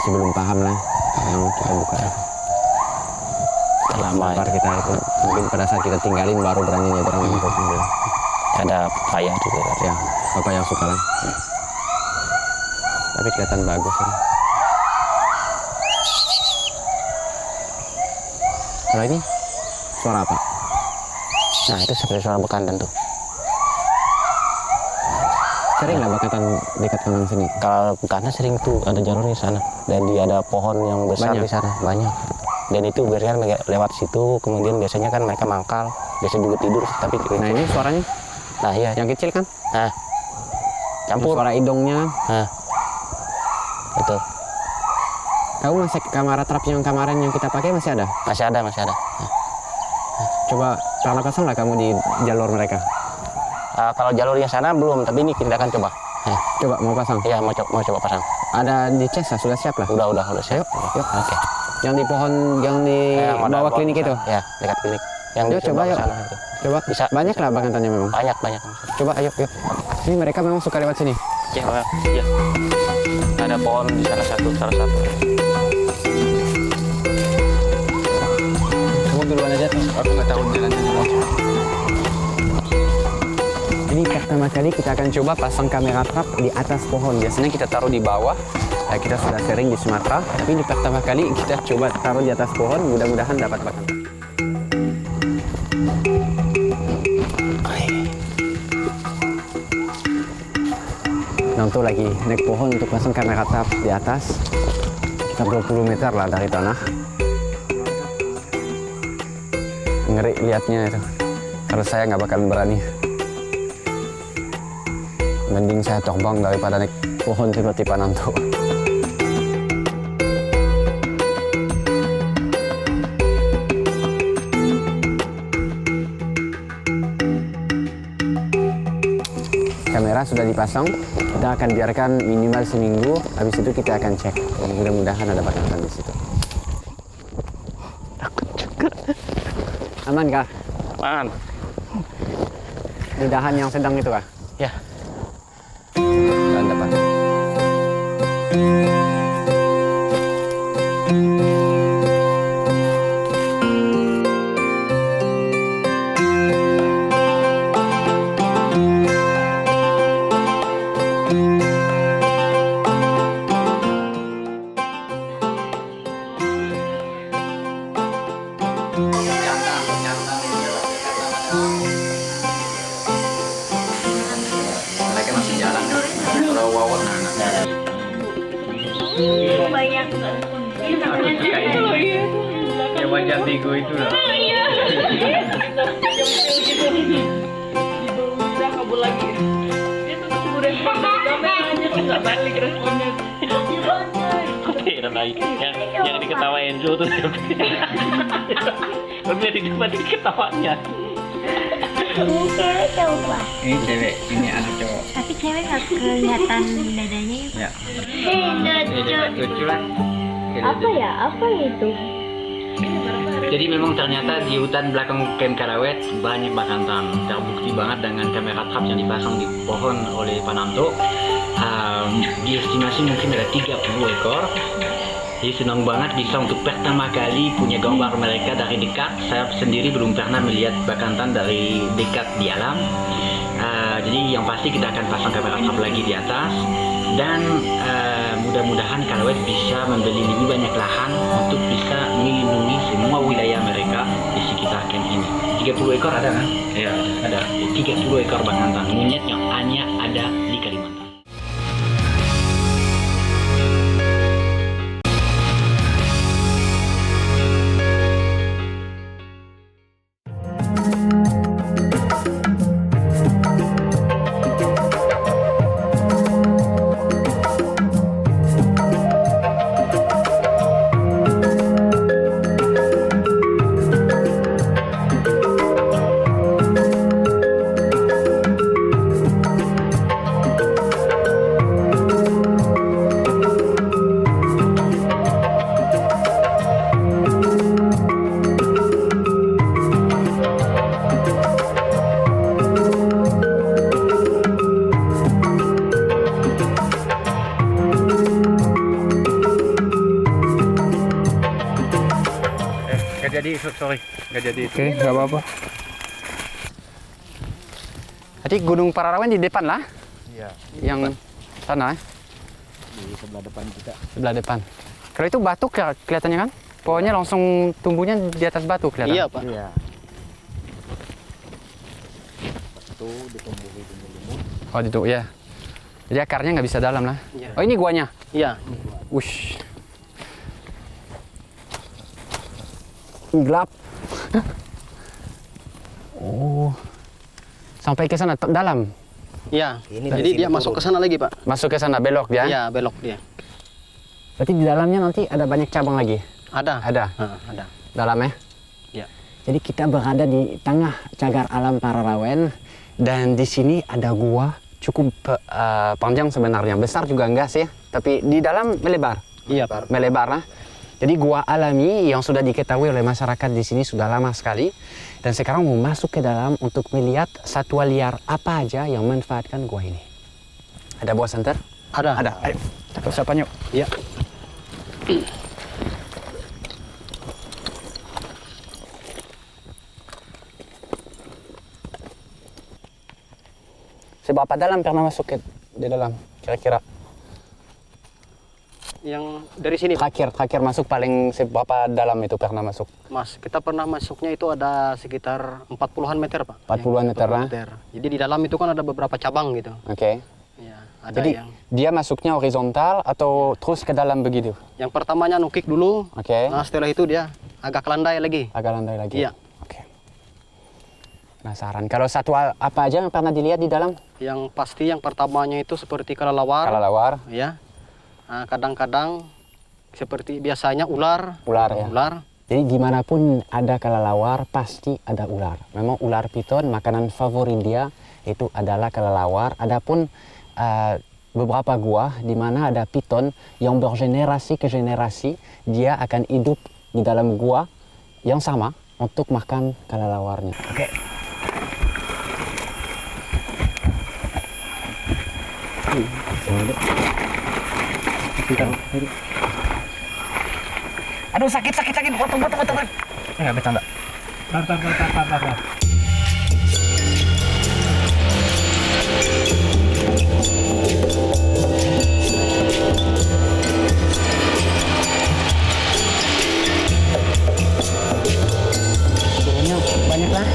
masih belum paham lah yang kita buka. Lama Lapar kita itu mungkin pada saat kita tinggalin baru berani nyebrang untuk mobil. ada payah juga. Ya, bapak yang suka lah. Tapi kelihatan bagus ya. Kalau ini suara apa? Nah itu seperti suara bekantan tuh. Sering lah bekantan dekat kanan sini. Kalau bekantan sering tuh ada jalur di sana dan ada pohon yang besar Banyak. di sana banyak. Dan itu biasanya lewat situ, kemudian biasanya kan mereka mangkal, biasa juga tidur. Tapi Nah ini suaranya nah iya, yang kecil kan? nah campur. Suara idongnya. Nah betul. Kamu masih kamera trap yang kemarin yang kita pakai masih ada? Masih ada, masih ada. Nah. Coba kalau pasang lah kamu di jalur mereka. Kalau jalur yang sana belum, tapi ini kita akan coba. Nah, Coba mau pasang? iya mau coba pasang. Ada di Cesa sudah siap lah. Udah siap. Yuk. Oke. Yang di pohon yang di Ada bawah pohon klinik itu. Ya, dekat klinik. Yang Yuk, di coba, sebelah yuk. sana itu. Coba. Bisa. Banyak lah bekantannya memang. Banyak. Coba ayo yuk. Ini mereka memang suka lewat sini. Ya, iya. Ada pohon di salah satu. Kamu duluan aja tuh. Aku nggak tahu jalannya dulu. Ini pertama kali kita akan coba pasang kamera trap di atas pohon. Biasanya kita taruh di bawah. Ya, kita sudah sering di Sumatera. Tapi ini pertama kali kita coba taruh di atas pohon. Mudah-mudahan dapat bekantan. Nanti lagi naik pohon untuk pasang kamera trap di atas. Sekitar 20 meter lah dari tanah. Ngeri lihatnya itu. Kalau saya nggak bakalan berani. Mending saya terbang daripada naik pohon seperti Pananto. Kamera sudah dipasang, kita akan biarkan minimal seminggu. Habis itu kita akan cek. Mudah-mudahan ada bekantan di situ. Takut juga. Aman kah? Man. Di dahan yang sedang itu kah? Ya. Dan dapat. Mereka masih jalan. Kalau wawon Banyak. yang wajah Tigo itu loh. Udah kabur lagi. Dia tuh udah sampai nggak balik responnya. Kira lagi yang diketawain Enzo tuh. Udah didapat ketawanya. Cewek coba. Ini cewek, ini anak cowok. Tapi cewek nggak kelihatan dadanya ya. Ya. Lucu lah. Apa ya? Apa itu? Jadi memang ternyata di hutan belakang Kem Karawet banyak bekantan. Terbukti banget dengan kamera trap yang dipasang di pohon oleh Pananto. Diestimasi mungkin ada 30 ekor. Jadi senang banget bisa untuk pertama kali punya gambar mereka dari dekat. Saya sendiri belum pernah melihat bekantan dari dekat di alam. Jadi yang pasti kita akan pasang kamera trap lagi di atas. Dan mudah-mudahan Karawet bisa membeli lebih banyak lahan untuk bisa melindungi semua wilayah mereka di sekitar camp ini. 30 ekor ada kan? Iya. Ada 30 ekor bekantan monyet yang hanya ada di Kalimantan. sorry, nggak jadi. Oke, nggak apa-apa. Jadi Gunung Pararawen di depan lah. Iya. Yang sana, Di sebelah depan kita. sebelah depan. Kalau itu batu kelihatannya kan? Pohonnya langsung tumbuhnya di atas batu kelihatan. Iya, Pak. Iya. Itu ditumbuhi dengan lumut. Oh itu ya. Jadi akarnya nggak bisa dalam lah. Iya. Oh ini guanya. Iya. Wush. Gelap. Oh. Sampai ke sana dalam. Iya. Ini Jadi dari dia sini masuk ke sana lagi, Pak. Masuk ke sana belok dia. Iya, belok dia. Berarti di dalamnya nanti ada banyak cabang lagi. Ada. Ada. Ada. Dalamnya. Iya. Jadi kita berada di tengah cagar alam Pararawen dan di sini ada gua cukup panjang sebenarnya. Besar juga enggak sih, tapi di dalam melebar. Iya, Pak. Melebar lah. Jadi gua alami yang sudah diketahui oleh masyarakat di sini sudah lama sekali. Dan sekarang mau masuk ke dalam untuk melihat satwa liar apa aja yang memanfaatkan gua ini. Ada buah santer? Ada. Ada. Ayo, kita ke siapa yuk. Iya. Seberapa dalam pernah masuk ke di dalam kira-kira? Yang dari sini, Pak. Terakhir masuk paling seberapa dalam itu pernah masuk? Mas, kita pernah masuknya itu ada sekitar 40-an meter, Pak. 40-an meter lah. Jadi di dalam itu kan ada beberapa cabang gitu. Oke. Iya, ada Jadi yang dia masuknya horizontal atau terus ke dalam begitu? yang pertamanya nukik dulu. Oke. Nah, setelah itu dia agak landai lagi. Agak landai lagi. Iya. Oke. Penasaran. Kalau satwa apa aja yang pernah dilihat di dalam? Yang pasti yang pertamanya itu seperti kelelawar. Kelelawar, Ya. Nah, kadang-kadang seperti biasanya ular. ular ya. Ular. Jadi gimana pun ada kelelawar pasti ada ular. Memang ular piton makanan favorit dia itu adalah kelelawar. Adapun beberapa gua di mana ada piton yang bergenerasi ke generasi dia akan hidup di dalam gua yang sama untuk makan kelelawarnya. Oke. Aduh sakit. Potong. Enggak bercanda. Tar. Turunnya banyak lah.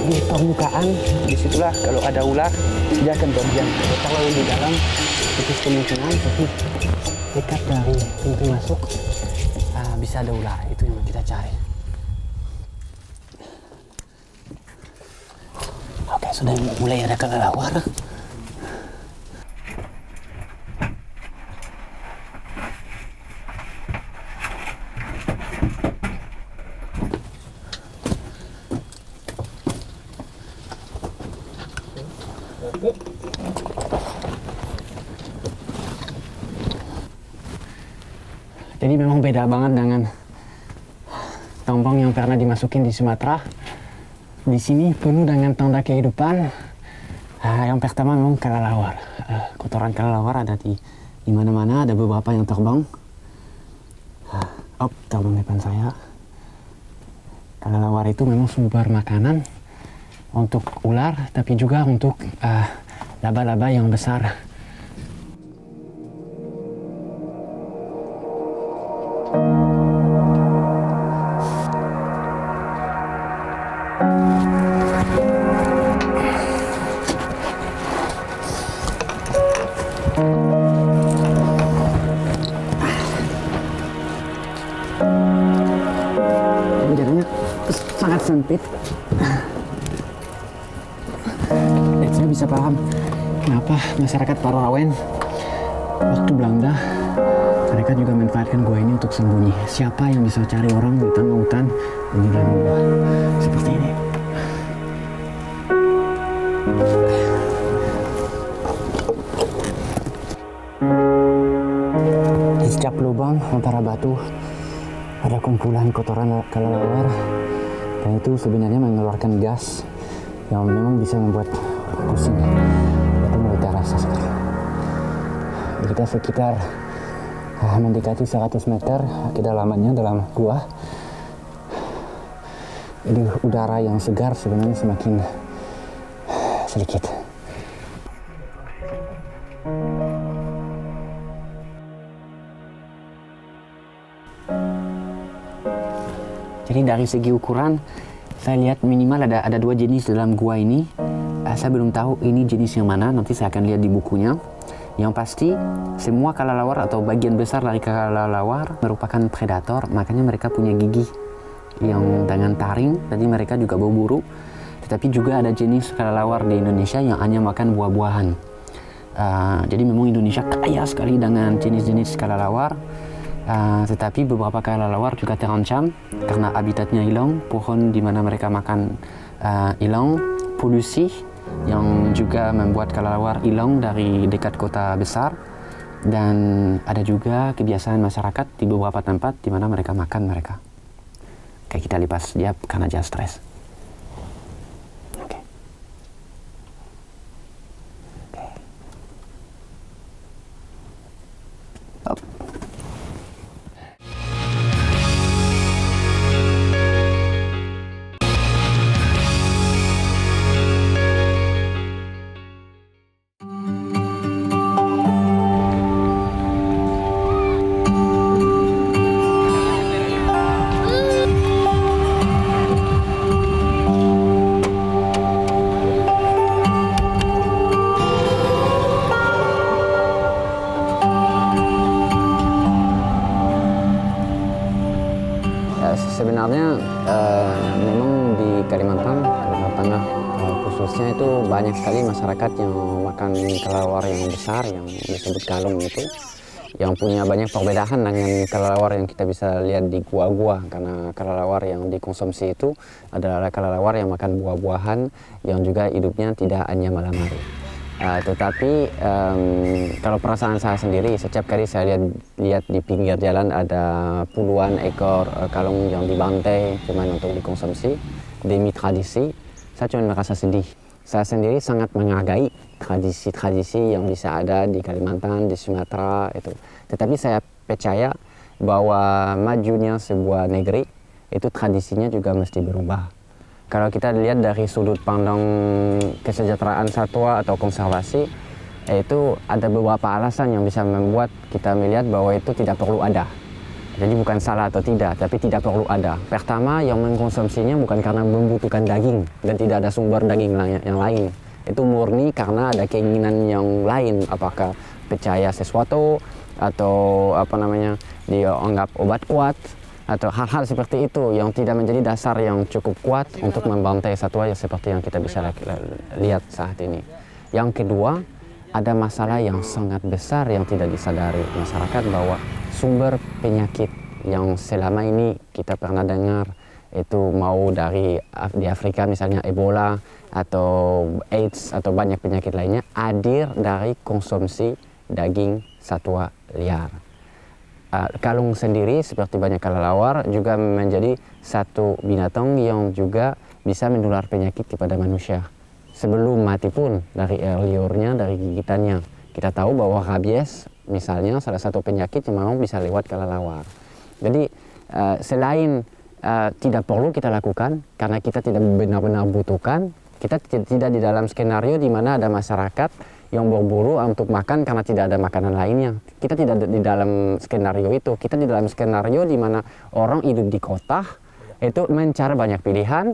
Di permukaan disitulah kalau ada ular dia akan berdiam. Kalau di dalam itu kemungkinan tapi dekat dari pintu masuk bisa ada ular. Itu yang kita cari. Oke, sudah mulai ada kelelawar. Jadi memang beda banget dengan tambang yang pernah dimasukin di Sumatera. Di sini penuh dengan tanda kehidupan. Yang pertama memang kelelawar. Kotoran kelelawar ada di mana-mana. Ada beberapa yang terbang. Terbang depan saya. Kelelawar itu memang sumber makanan untuk ular, tapi juga untuk laba-laba yang besar. Jalannya sangat sempit. Dan saya bisa paham kenapa masyarakat Pararawen waktu Belanda Mereka juga manfaatkan gua ini untuk sembunyi. Siapa yang bisa cari orang di tengah hutan dan di dalam gua seperti ini? Di setiap lubang antara batu ada kumpulan kotoran kelelawar, dan itu sebenarnya mengeluarkan gas yang memang bisa membuat pusing. Itu mulai terasa sekali. Kita sekitar mendekati 100 meter kedalamannya dalam gua. Jadi udara yang segar sebenarnya semakin sedikit. Jadi dari segi ukuran, saya lihat minimal ada 2 jenis dalam gua ini. Saya belum tahu ini jenis yang mana, nanti saya akan lihat di bukunya. Yang pasti, semua kelelawar atau bagian besar dari kelelawar merupakan predator, makanya mereka punya gigi yang dengan taring, jadi mereka juga berburu. Tetapi juga ada jenis kelelawar di Indonesia yang hanya makan buah-buahan. Jadi memang Indonesia kaya sekali dengan jenis-jenis kelelawar. Tetapi beberapa kelelawar juga terancam karena habitatnya hilang, pohon di mana mereka makan hilang, polusi yang juga membuat kelelawar hilang dari dekat kota besar, dan ada juga kebiasaan masyarakat di beberapa tempat di mana mereka makan mereka. Kayak kita lepas dia karena dia stres. Sebenarnya memang di Kalimantan Tengah khususnya itu banyak sekali masyarakat yang makan kelelawar yang besar yang disebut kalung itu, yang punya banyak perbedaan dengan kelelawar yang kita bisa lihat di gua-gua, karena kelelawar yang dikonsumsi itu adalah kelelawar yang makan buah-buahan yang juga hidupnya tidak hanya malam hari. Tetapi kalau perasaan saya sendiri, setiap kali saya lihat di pinggir jalan ada puluhan ekor kalung yang dibantai cuma untuk dikonsumsi demi tradisi, saya cuma merasa sedih. Saya sendiri sangat menghargai tradisi-tradisi yang bisa ada di Kalimantan, di Sumatera itu. Tetapi saya percaya bahwa majunya sebuah negeri itu tradisinya juga mesti berubah. Kalau kita lihat dari sudut pandang kesejahteraan satwa atau konservasi, itu ada beberapa alasan yang bisa membuat kita melihat bahwa itu tidak perlu ada. Jadi bukan salah atau tidak, tapi tidak perlu ada. Pertama, yang mengkonsumsinya bukan karena membutuhkan daging dan tidak ada sumber daging yang lain. Itu murni karena ada keinginan yang lain, apakah percaya sesuatu atau dia anggap obat kuat, atau hal-hal seperti itu yang tidak menjadi dasar yang cukup kuat untuk membantai satwa yang seperti yang kita bisa lihat saat ini. Yang kedua, ada masalah yang sangat besar yang tidak disadari masyarakat, bahwa sumber penyakit yang selama ini kita pernah dengar itu mau di Afrika misalnya Ebola atau AIDS atau banyak penyakit lainnya hadir dari konsumsi daging satwa liar. Kalung sendiri seperti banyak kelelawar juga menjadi satu binatang yang juga bisa menular penyakit kepada manusia. Sebelum mati pun dari air liurnya, dari gigitannya. Kita tahu bahwa rabies misalnya salah satu penyakit yang memang bisa lewat kelelawar. Jadi selain tidak perlu kita lakukan karena kita tidak benar-benar butuhkan, kita tidak di dalam skenario di mana ada masyarakat yang berburu untuk makan karena tidak ada makanan lainnya. Kita tidak di dalam skenario itu. Kita di dalam skenario di mana orang hidup di kota itu mencari banyak pilihan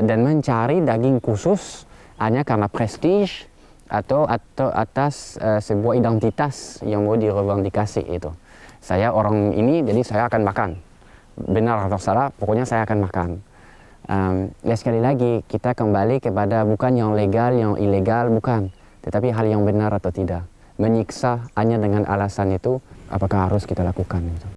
dan mencari daging khusus hanya karena prestige atau atas sebuah identitas yang mau direvendikasi itu. Saya orang ini, jadi saya akan makan. Benar atau salah, pokoknya saya akan makan. Sekali lagi, kita kembali kepada bukan yang legal, yang ilegal, bukan. Tetapi hal yang benar atau tidak. Menyiksa hanya dengan alasan itu apakah harus kita lakukan gitu.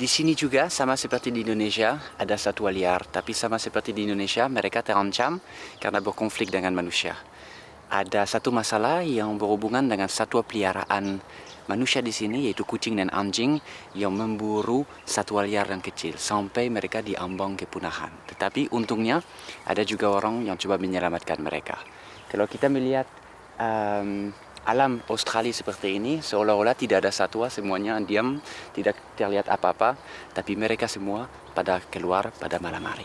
Di sini juga sama seperti di Indonesia ada satwa liar, tapi sama seperti di Indonesia mereka terancam karena berkonflik dengan manusia. Ada satu masalah yang berhubungan dengan satwa peliharaan manusia di sini, yaitu kucing dan anjing yang memburu satwa liar dan kecil sampai mereka diambang kepunahan. Tetapi untungnya ada juga orang yang coba menyelamatkan mereka. Kalau kita melihat alam Australia seperti ini, seolah-olah tidak ada satwa, semuanya diam, tidak terlihat apa-apa, tapi mereka semua pada keluar pada malam hari.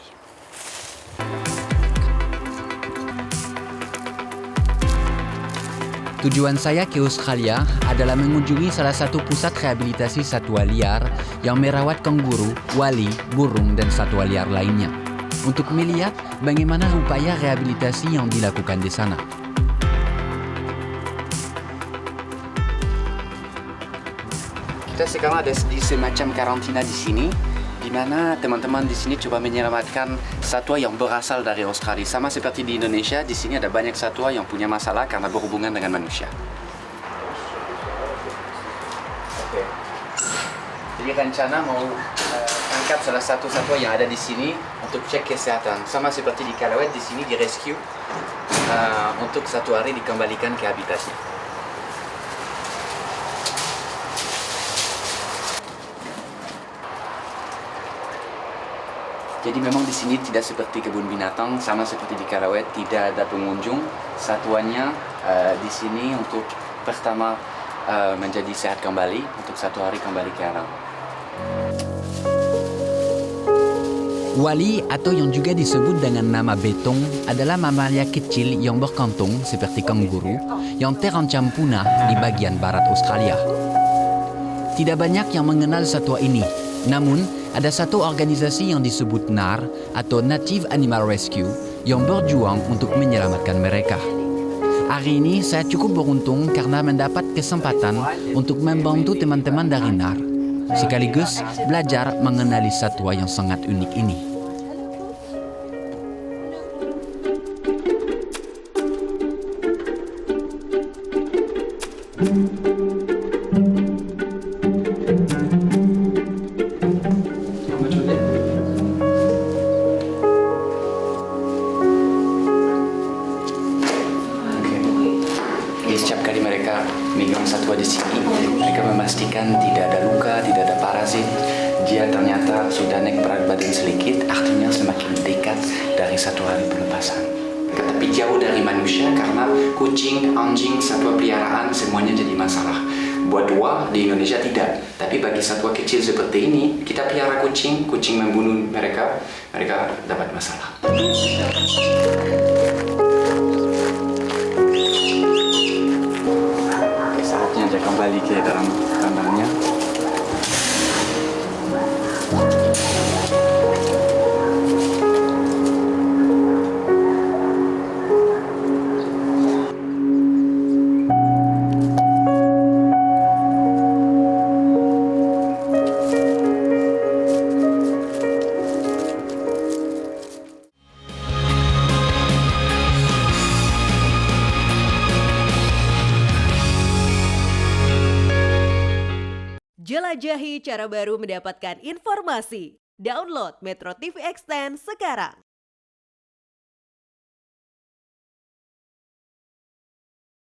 Tujuan saya ke Australia adalah mengunjungi salah satu pusat rehabilitasi satwa liar yang merawat kanguru, wali, burung, dan satwa liar lainnya, untuk melihat bagaimana upaya rehabilitasi yang dilakukan di sana. Kita sekarang ada di semacam karantina di sini, di mana teman-teman di sini coba menyelamatkan satwa yang berasal dari Australia. Sama seperti di Indonesia, di sini ada banyak satwa yang punya masalah karena berhubungan dengan manusia. Oke. Jadi rencana mau angkat salah satu satwa yang ada di sini untuk cek kesehatan. Sama seperti di Kalawet, di sini di rescue untuk 1 hari dikembalikan ke habitatnya. Jadi memang di sini tidak seperti kebun binatang, sama seperti di Kalawet, tidak ada pengunjung. Satuannya di sini untuk pertama menjadi sehat kembali, untuk 1 hari kembali ke alam. Wali atau yang juga disebut dengan nama betong adalah mamalia kecil yang berkantung seperti kanguru yang terancam punah di bagian barat Australia. Tidak banyak yang mengenal satwa ini, namun ada satu organisasi yang disebut NAR atau Native Animal Rescue yang berjuang untuk menyelamatkan mereka. Hari ini saya cukup beruntung karena mendapat kesempatan untuk membantu teman-teman dari NAR, sekaligus belajar mengenali satwa yang sangat unik ini. Setiap kali mereka megang satwa di sini, mereka memastikan tidak ada luka, tidak ada parazit. Dia ternyata sudah naik berat badan sedikit, artinya semakin dekat dari 1 hari pelepasan. Tapi jauh dari manusia karena kucing, anjing, satwa peliharaan semuanya jadi masalah. Buat dua di Indonesia tidak, tapi bagi satwa kecil seperti ini, kita pelihara kucing, kucing membunuh mereka, mereka dapat masalah. Saatnya dia kembali ke dalam kandangnya. Jelajahi cara baru mendapatkan informasi. Download Metro TV Extend sekarang.